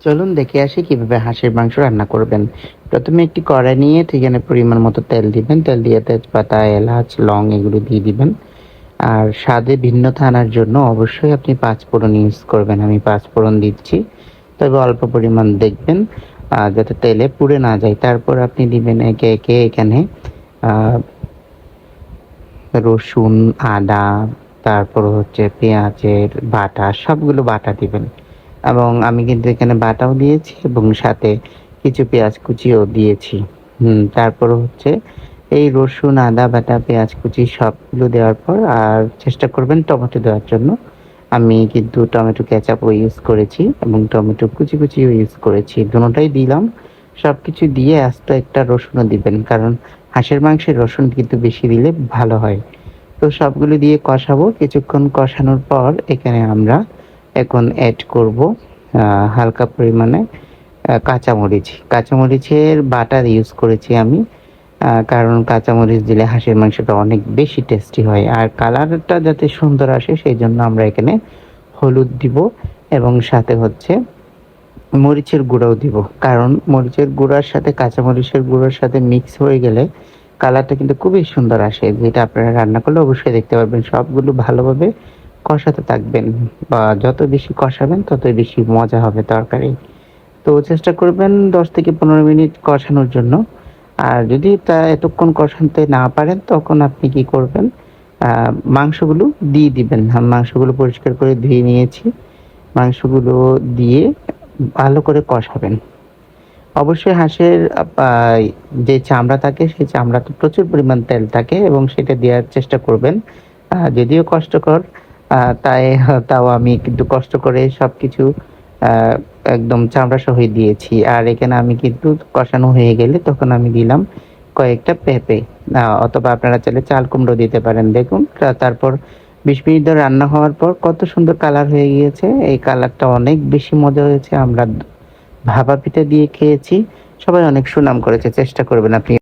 চলুন দেখে আসি কিভাবে হাঁসের মাংস রান্না করবেন। প্রথমে একটি কড়াই নিয়ে সেখানে পরিমাণ মতো তেল দিবেন। তেল দিয়ে তেজপাতা, এলাচ, লং এগুলো দিয়ে দিবেন। আর স্বাদে ভিন্নতা আনার জন্য অবশ্যই আপনি পাঁচফোড়ন ইউজ করবেন। আমি পাঁচফোড়ন দিচ্ছি। তবে অল্প পরিমাণ দেখবেন যাতে তেলে পুড়ে না যায়। তারপর আপনি দিবেন একে, একে এখানে আ রসুন, আদা, তারপর হচ্ছে পেঁয়াজের বাটা, সবগুলো বাটা দিবেন। এবং আমি কিন্তু এখানে বাটাও দিয়েছি এবং সাথে কিছু পেঁয়াজ কুচিও দিয়েছি। তারপর হচ্ছে এই রসুন, আদা বাটা, পেঁয়াজ কুচি সবগুলো দেওয়ার পর আর চেষ্টা করবেন টমেটো দেওয়ার জন্য। আমি কিন্তু টমেটো কেচাপও ইউজ করেছি এবং টমেটো কুচি, কুচিও ইউজ করেছি। দোনোটাই দিলাম। সবকিছু দিয়ে আস্ত একটা রসুনও দিবেন। কারণ হাঁসের মাংসে রসুন কিন্তু বেশি দিলে ভালো হয়। তো সবগুলো দিয়ে কষাবো। কিছুক্ষণ কষানোর পর এখানে আমরা এখন এড করব হালকা পরিমাণে কাঁচামরিচ। কাঁচামরিচের বাটা ইউজ করেছি আমি। কারণ কাঁচামরিচ দিলে হাঁসের মাংসটা অনেক বেশি টেস্টি হয়। আর কালারটা যাতে সুন্দর আসে সেইজন্য আমরা এখানে হলুদ দিব এবং সাথে হচ্ছে মরিচের গুঁড়াও দিব। কারণ মরিচের গুঁড়ার সাথে কাঁচামরিচের গুঁড়োর সাথে মিক্স হয়ে গেলে কালারটা কিন্তু খুবই সুন্দর আসে। যেটা আপনারা রান্না করলে অবশ্যই দেখতে পারবেন। সবগুলো ভালোভাবে কষাতে থাকবেন বা যত বেশি কষাবেন ততই বেশি মজা হবে তরকারি। তো চেষ্টা করবেন ১০ থেকে ১৫ মিনিট কষানোর জন্য। আর যদি তা এতক্ষণ কষাতে না পারেন তখন আপনি কি করবেন আ মাংসগুলো দিয়ে দিবেন। মাংসগুলো পরিষ্কার করে ধুয়ে নিয়েছি। মাংসগুলো দিয়ে ভালো করে কষাবেন। অবশ্যই হাঁসের যে চামড়া থাকে সেই চামড়াতে প্রচুর পরিমাণ তেল থাকে এবং সেটা দেওয়ার চেষ্টা করবেন। যদিও কষ্টকর তাই তাও আমি কিন্তু কষ্ট করে সবকিছু আ একদম চামড়া সহই দিয়েছি। আর এখানে আমি কিন্তু কষানো হয়ে গেলে তখন আমি দিলাম কয়েকটা পেঁপে। অথবা আপনারা চাইলে চাল কুমড়ো দিতে পারেন। দেখুন তারপর ২০ মিনিট ধরে রান্না হওয়ার পর কত সুন্দর কালার হয়ে গিয়েছে। এই কালারটা অনেক বেশি মজা হয়েছে। আমরা ভাপা পিঠা দিয়ে খেয়েছি। সবাই অনেক সুনাম করেছে। চেষ্টা করবেন আপনি।